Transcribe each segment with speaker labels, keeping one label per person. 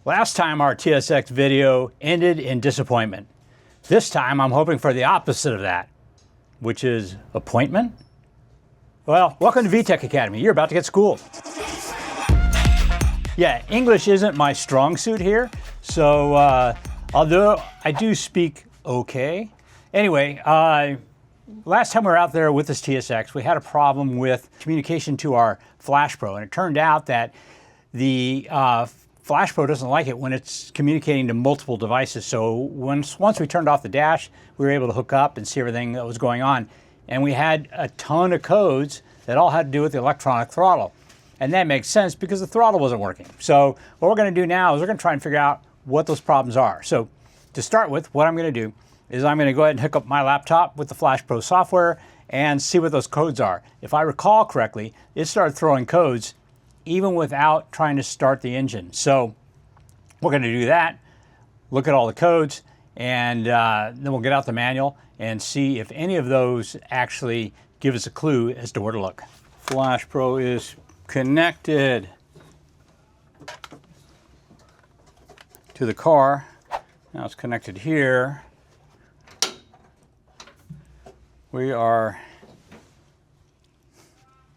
Speaker 1: Last time our TSX video ended in disappointment. This time I'm hoping for the opposite of that, which is appointment. Well, welcome to VTEC Academy. You're about to get schooled. Yeah, English isn't my strong suit here, so although I do speak okay. Anyway, last time we were out there with this TSX, we had a problem with communication to our Flash Pro, and it turned out that the Flash Pro doesn't like it when it's communicating to multiple devices. So once we turned off the dash, we were able to hook up and see everything that was going on. And we had a ton of codes that all had to do with the electronic throttle. And that makes sense because the throttle wasn't working. So what we're going to do now is we're going to try and figure out what those problems are. So to start with, what I'm going to do is I'm going to go ahead and hook up my laptop with the Flash Pro software and see what those codes are. If I recall correctly, it started throwing codes even without trying to start the engine. So we're going to do that, look at all the codes, and then we'll get out the manual and see if any of those actually give us a clue as to where to look. Flash Pro is connected to the car. Now it's connected here. We are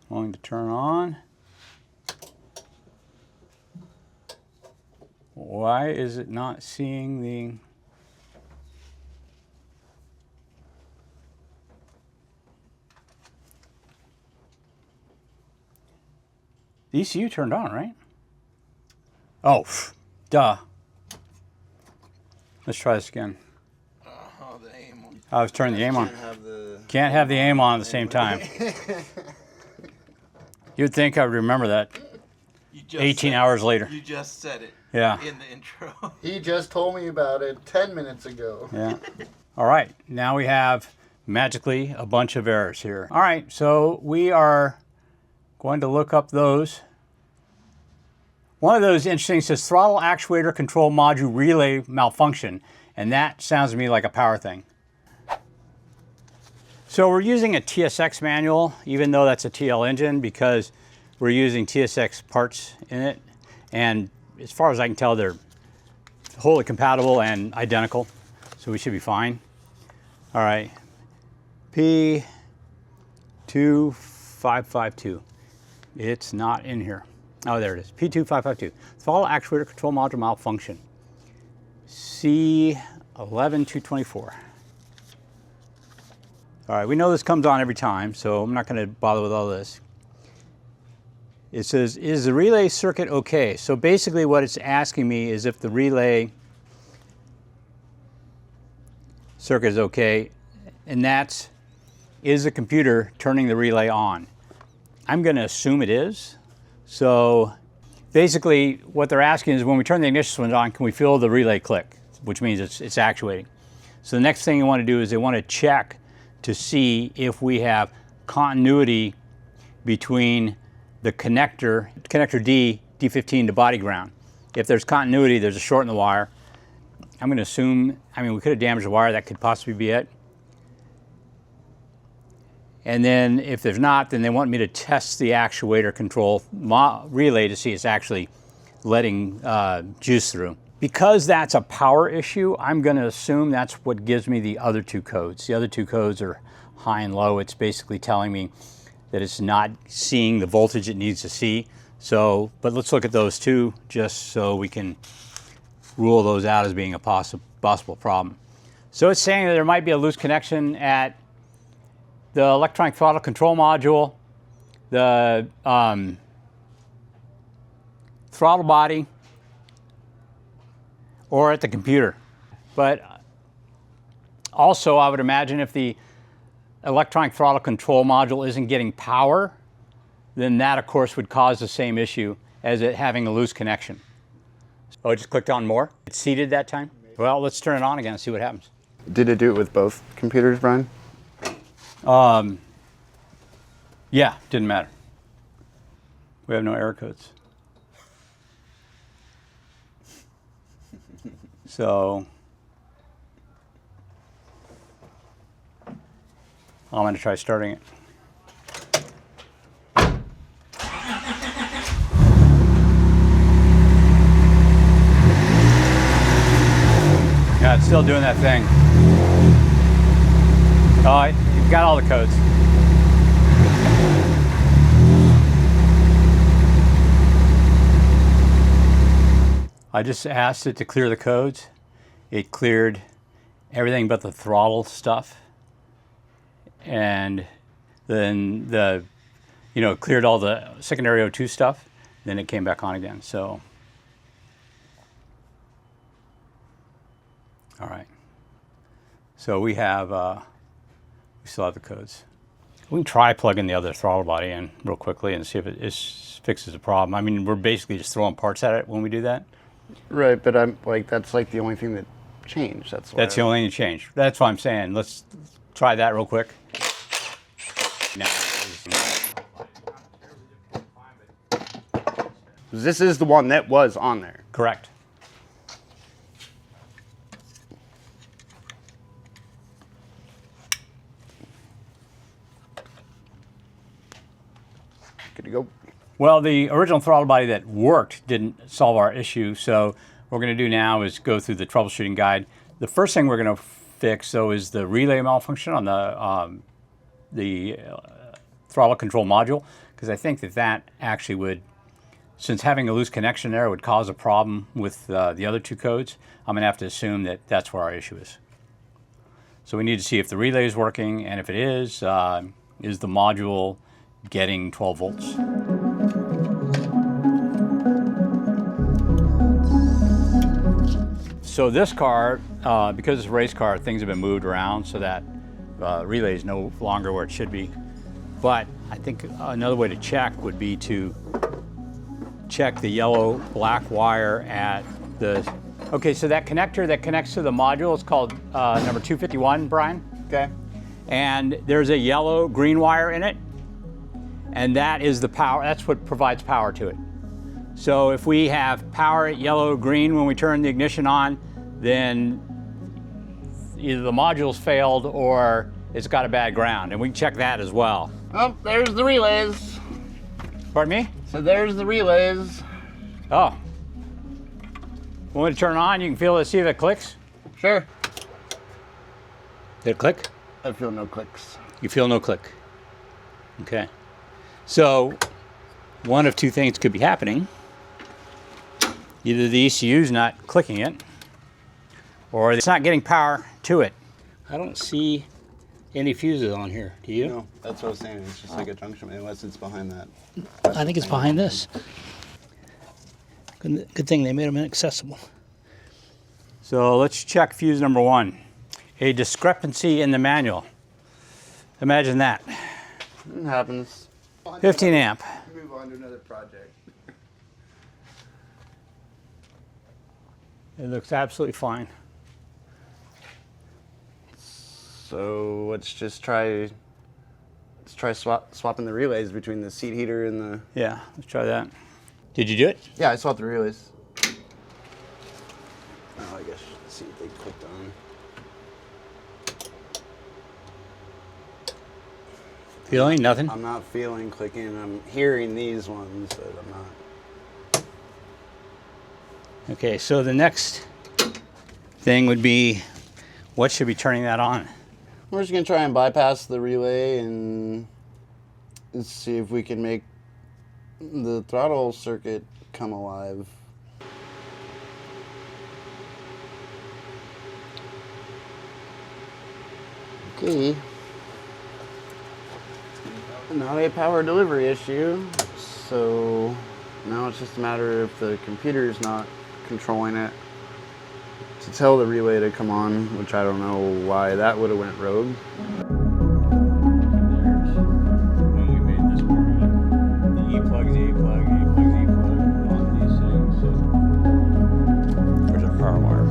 Speaker 1: going to turn on. Why is it not seeing the... The ECU turned on, right? Oh, duh. Let's try this again.
Speaker 2: The aim on.
Speaker 1: I was turning the aim on. Can't have the aim on at the same time. You'd think I would remember that 18 hours later.
Speaker 2: You just said it.
Speaker 1: Yeah.
Speaker 2: In the intro.
Speaker 3: He just told me about it 10 minutes ago.
Speaker 1: Yeah. All right. Now we have magically a bunch of errors here. All right. So we are going to look up those. One of those interesting says throttle actuator control module relay malfunction. And that sounds to me like a power thing. So we're using a TSX manual, even though that's a TL engine, because we're using TSX parts in it. And as far as I can tell, they're wholly compatible and identical. So we should be fine. All right. P2552. It's not in here. Oh, there it is. P2552. Throttle actuator control module malfunction. C11224. All right, we know this comes on every time, so I'm not going to bother with all this. It says, is the relay circuit okay? So basically what it's asking me is if the relay circuit is okay, and that's, is the computer turning the relay on? I'm going to assume it is. So basically what they're asking is when we turn the ignition switch on, can we feel the relay click? Which means it's actuating. So the next thing you want to do is they want to check to see if we have continuity between the connector D, D15 to body ground. If there's continuity, there's a short in the wire. I'm going to assume, I mean, we could have damaged the wire, that could possibly be it. And then if there's not, then they want me to test the actuator control relay to see it's actually letting juice through. Because that's a power issue, I'm going to assume that's what gives me the other two codes. The other two codes are high and low. It's basically telling me that it's not seeing the voltage it needs to see. So, but let's look at those two just so we can rule those out as being a possible problem. So it's saying that there might be a loose connection at the electronic throttle control module, the throttle body, or at the computer. But also I would imagine if the electronic throttle control module isn't getting power, then that of course would cause the same issue as it having a loose connection. Oh, it just clicked on more? It's seated that time? Well, let's turn it on again and see what happens.
Speaker 4: Did it do it with both computers, Brian?
Speaker 1: Yeah, didn't matter. We have no error codes. So I'm going to try starting it. still doing that thing. Oh, you've got all the codes. I just asked it to clear the codes. It cleared everything but the throttle stuff. And then it cleared all the secondary O2 stuff. Then it came back on again, so. All right. So we still have the codes. We can try plugging the other throttle body in real quickly and see if it fixes the problem. I mean, we're basically just throwing parts at it when we do that.
Speaker 4: Right, but I'm like, that's like the only thing that changed. That's
Speaker 1: the only thing that changed. That's what I'm saying. Let's try that real quick.
Speaker 4: This is the one that was on there.
Speaker 1: Correct.
Speaker 4: Good to go.
Speaker 1: Well, the original throttle body that worked didn't solve our issue, so what we're going to do now is go through the troubleshooting guide. The first thing we're going to fix, though, is the relay malfunction on the throttle control module, because I think that actually would, since having a loose connection there would cause a problem with the other two codes, I'm going to have to assume that that's where our issue is. So we need to see if the relay is working, and if it is the module getting 12 volts? So this car, because it's a race car, things have been moved around so that relay is no longer where it should be. But I think another way to check would be to check the yellow-black wire at the... Okay, so that connector that connects to the module is called number 251, Brian.
Speaker 4: Okay.
Speaker 1: And there's a yellow-green wire in it, and that is the power. That's what provides power to it. So if we have power at yellow-green when we turn the ignition on, then either the module's failed or it's got a bad ground, and we can check that as well.
Speaker 4: Oh, there's the relays.
Speaker 1: Pardon me?
Speaker 4: So there's the relays.
Speaker 1: Oh. Want me to turn it on? You can feel it, see if it clicks?
Speaker 4: Sure.
Speaker 1: Did it click?
Speaker 4: I feel no clicks.
Speaker 1: You feel no click. Okay. So one of two things could be happening. Either the ECU's not clicking it, or it's not getting power to it. I don't see any fuses on here. Do you?
Speaker 4: No, that's what I was saying. It's just like a junction, unless it's behind that.
Speaker 5: I think it's behind this. Good thing they made them inaccessible.
Speaker 1: So let's check fuse number 1. A discrepancy in the manual. Imagine that.
Speaker 4: It happens.
Speaker 1: 15 amp.
Speaker 4: Move on to another project.
Speaker 1: It looks absolutely fine.
Speaker 4: So let's try swapping the relays between the seat heater and the...
Speaker 1: Yeah, let's try that. Did you do it?
Speaker 4: Yeah, I swapped the relays. Oh, I guess let's see if they clicked on.
Speaker 1: Feeling nothing?
Speaker 4: I'm not feeling clicking. I'm hearing these ones, but I'm not.
Speaker 1: Okay, so the next thing would be, what should be turning that on?
Speaker 4: We're just gonna try and bypass the relay and see if we can make the throttle circuit come alive. Okay. Not a power delivery issue, so now it's just a matter if the computer's not controlling it to tell the relay to come on, which I don't know why that would have went rogue.
Speaker 1: When we made this part, the E-plug's the E-plug, E-plug's the E-plug, all of these things. There's our power wire.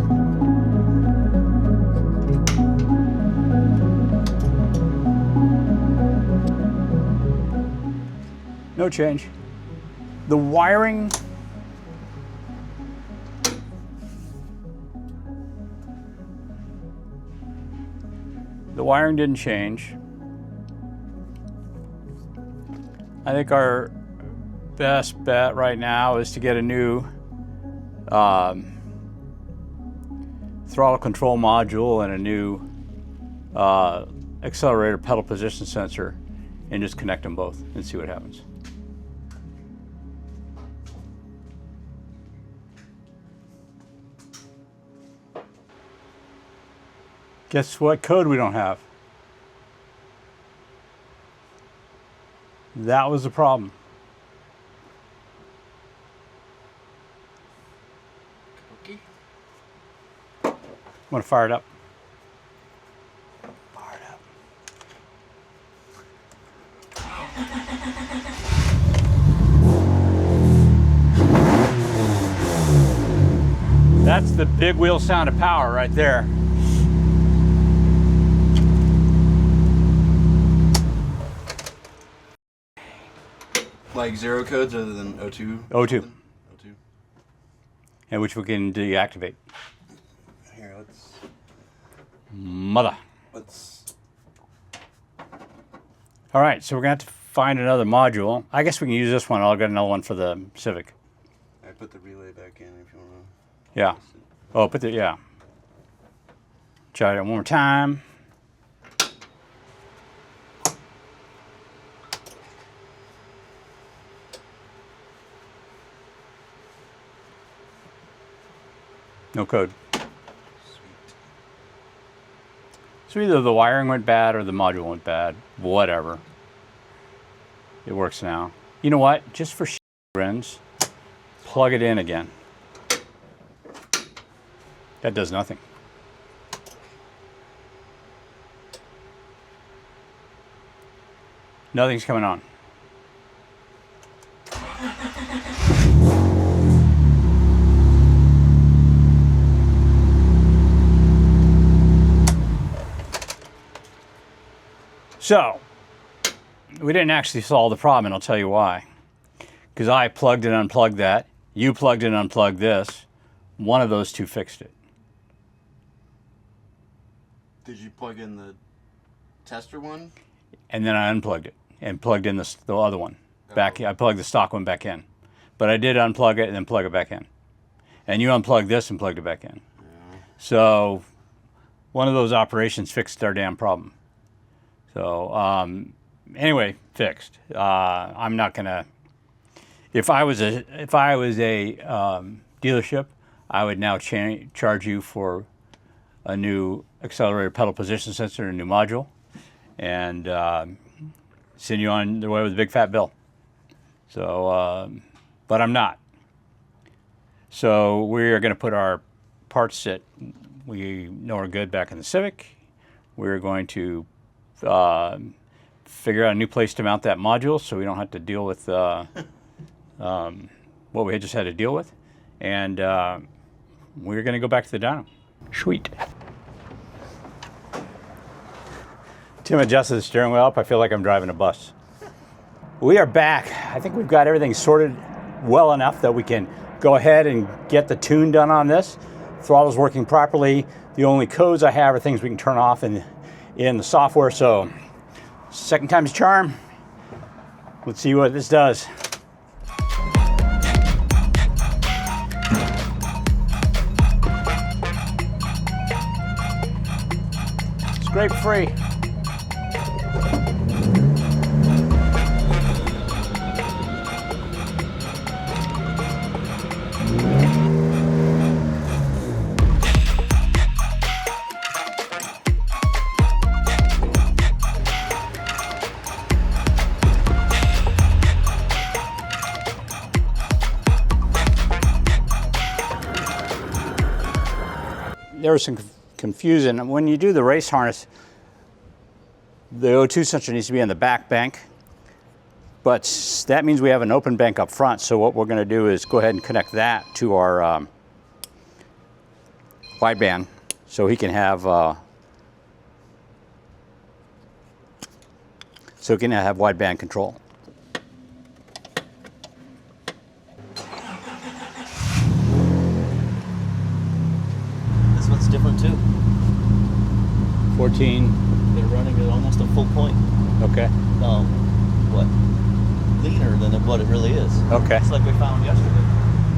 Speaker 1: No change. The wiring didn't change. I think our best bet right now is to get a new throttle control module and a new accelerator pedal position sensor, and just connect them both and see what happens. Guess what code we don't have? That was the problem.
Speaker 2: Okay.
Speaker 1: I'm gonna fire it up. Fire it up. That's the big wheel sound of power right there.
Speaker 4: Like 0 codes other than O2?
Speaker 1: O2.
Speaker 4: O2.
Speaker 1: And which we can deactivate.
Speaker 4: Here, let's.
Speaker 1: All right, so we're gonna have to find another module. I guess we can use this one. I'll get another one for the Civic.
Speaker 4: I put the relay back in if you want to.
Speaker 1: Yeah. Oh, yeah. Try it one more time. No code. So either the wiring went bad or the module went bad. Whatever. It works now. You know what? Just for grins, plug it in again. That does nothing. Nothing's coming on. So, we didn't actually solve the problem, and I'll tell you why. Because I plugged and unplugged that. You plugged and unplugged this. One of those two fixed it.
Speaker 4: Did you plug in the tester one?
Speaker 1: And then I unplugged it and plugged in the other one. Back. I plugged the stock one back in. But I did unplug it and then plug it back in. And you unplugged this and plugged it back in. Yeah. So, one of those operations fixed our damn problem. So anyway, fixed. I'm not gonna. If I was a dealership, I would now charge you for a new accelerator pedal position sensor and a new module, and send you on the way with a big fat bill. So, but I'm not. So we're going to put our parts that we know are good back in the Civic. We're going to figure out a new place to mount that module so we don't have to deal with what we just had to deal with. And we're going to go back to the dyno. Sweet. Tim adjusted the steering wheel up. I feel like I'm driving a bus. We are back. I think we've got everything sorted well enough that we can go ahead and get the tune done on this. Throttle's working properly. The only codes I have are things we can turn off in the software, so second time's a charm. Let's see what this does. Scrape free. There was some confusion. When you do the race harness, the O2 sensor needs to be in the back bank, but that means we have an open bank up front. So what we're going to do is go ahead and connect that to our wideband, so he can have wideband control.
Speaker 6: This one's different too.
Speaker 1: 14.
Speaker 6: They're running at almost a full point.
Speaker 1: Okay.
Speaker 6: What? Leaner than what it really is.
Speaker 1: Okay.
Speaker 6: It's like we found yesterday.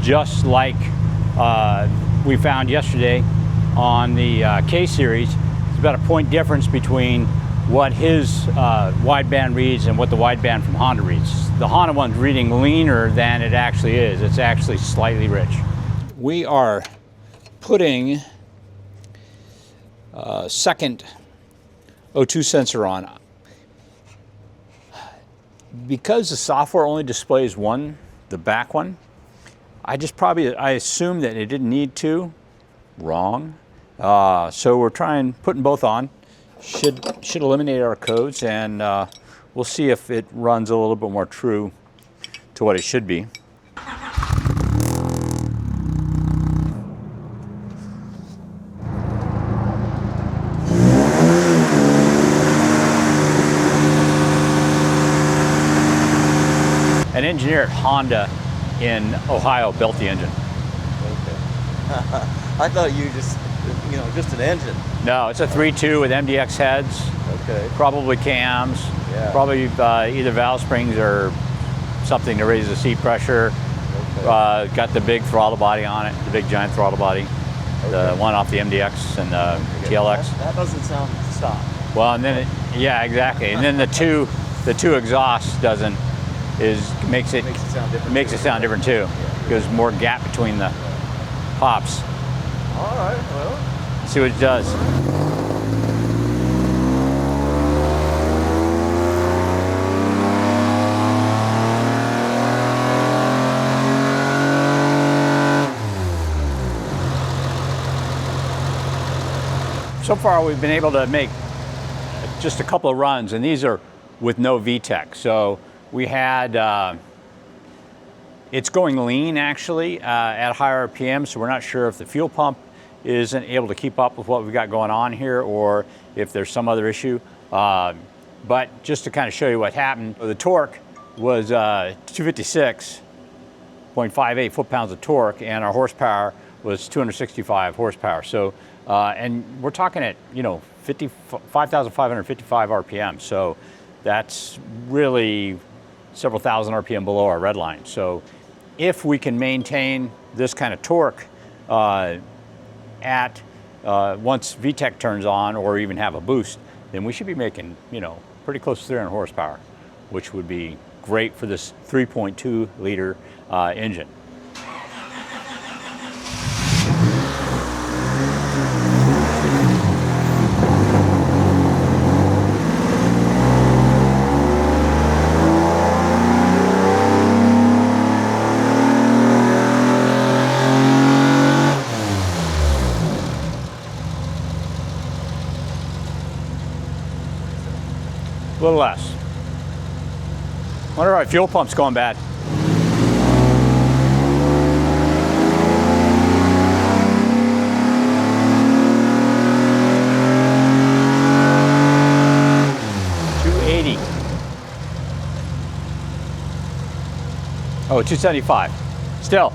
Speaker 1: Just like we found yesterday on the K series. It's about a point difference between what his wideband reads and what the wideband from Honda reads. The Honda one's reading leaner than it actually is. It's actually slightly rich. We are putting a second O2 sensor on. Because the software only displays one, the back one, I assumed that it didn't need to. Wrong. So we're putting both on. Should eliminate our codes, and we'll see if it runs a little bit more true to what it should be. An engineer at Honda in Ohio built the engine.
Speaker 6: Okay. I thought you just, just an engine.
Speaker 1: No, it's a 3.2 with MDX heads,
Speaker 6: Okay.
Speaker 1: probably cams,
Speaker 6: Yeah.
Speaker 1: probably either valve springs or something to raise the seat pressure.
Speaker 6: Okay.
Speaker 1: Got the big throttle body on it, the big giant throttle body, the one off the MDX and the TLX.
Speaker 6: That doesn't sound stop.
Speaker 1: Well, and then yeah, exactly. And then the two exhausts makes it sound different too. There's more gap between the pops.
Speaker 6: All right. Well.
Speaker 1: See what it does. So far we've been able to make just a couple of runs, and these are with no VTEC. So we had, it's going lean actually at higher RPM, so we're not sure if the fuel pump isn't able to keep up with what we've got going on here or if there's some other issue. But just to kind of show you what happened, the torque was 256.58 foot-pounds of torque, and our horsepower was 265 horsepower. So, and we're talking at 5,555 RPM. So that's really several thousand RPM below our red line. So if we can maintain this kind of torque once VTEC turns on or even have a boost, then we should be making, pretty close to 300 horsepower, which would be great for this 3.2 liter engine. A little less. Wonder if our fuel pump's going bad. Oh, 275. Still.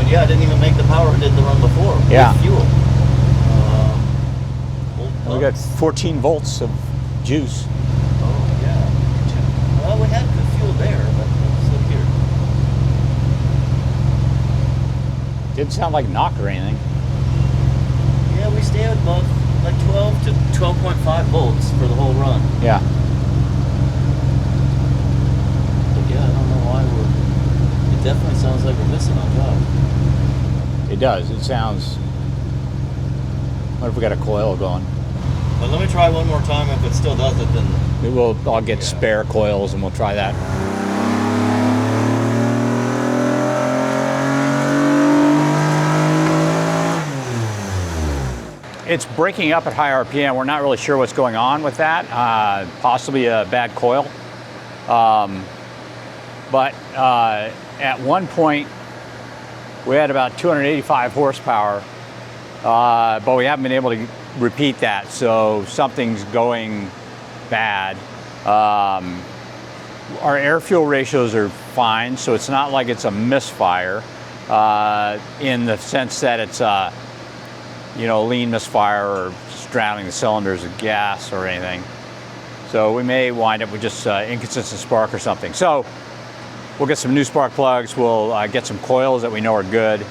Speaker 6: Yeah, I didn't even make the power it did the run before.
Speaker 1: Yeah.
Speaker 6: With fuel.
Speaker 1: We got 14 volts of juice.
Speaker 6: Oh, yeah. Well, we had good fuel there, but let's look here.
Speaker 1: Didn't sound like knock or anything.
Speaker 6: Yeah, we stay above like 12 to 12.5 volts for the whole run.
Speaker 1: Yeah.
Speaker 6: But yeah, I don't know why it definitely sounds like we're missing on job.
Speaker 1: It does. It sounds. What if we got a coil going?
Speaker 6: But let me try one more time. If it still does it, then
Speaker 1: Maybe I'll get spare coils and we'll try that. It's breaking up at high RPM. We're not really sure what's going on with that. Possibly a bad coil. But at one point, we had about 285 horsepower, but we haven't been able to repeat that. So something's going bad. Our air fuel ratios are fine, so it's not like it's a misfire in the sense that it's a lean misfire or just drowning the cylinders of gas or anything. So we may wind up with just inconsistent spark or something. So we'll get some new spark plugs. We'll get some coils that we know are good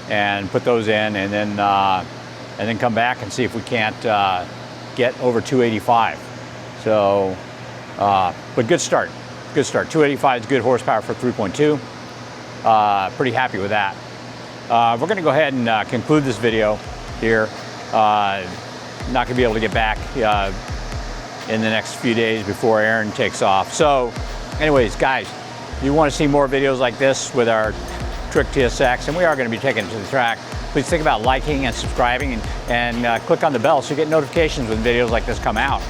Speaker 1: and put those in, and then come back and see if we can't get over 285. So, but good start. Good start. 285 is good horsepower for 3.2. Pretty happy with that. We're going to go ahead and conclude this video here. Not going to be able to get back in the next few days before Aaron takes off. So, anyways, guys, if you want to see more videos like this with our Trick TSX, and we are going to be taking it to the track, please think about liking and subscribing, and click on the bell so you get notifications when videos like this come out.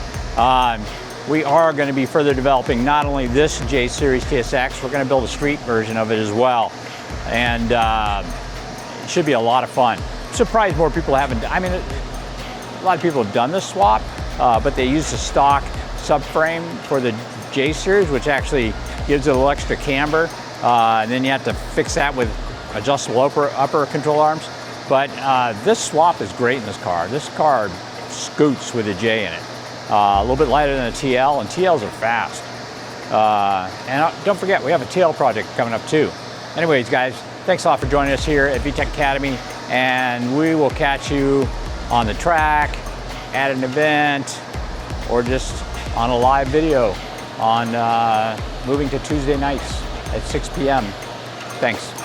Speaker 1: We are going to be further developing not only this J Series TSX, we're going to build a street version of it as well. And it should be a lot of fun. I'm surprised more people haven't. I mean, a lot of people have done this swap, but they use the stock subframe for the J Series, which actually gives it a little extra camber. And then you have to fix that with adjustable upper control arms. But this swap is great in this car. This car scoots with a J in it. A little bit lighter than a TL, and TLs are fast. And don't forget, we have a TL project coming up too. Anyways, guys, thanks a lot for joining us here at VTEC Academy, and we will catch you on the track, at an event, or just on a live video on moving to Tuesday nights at 6 p.m. Thanks.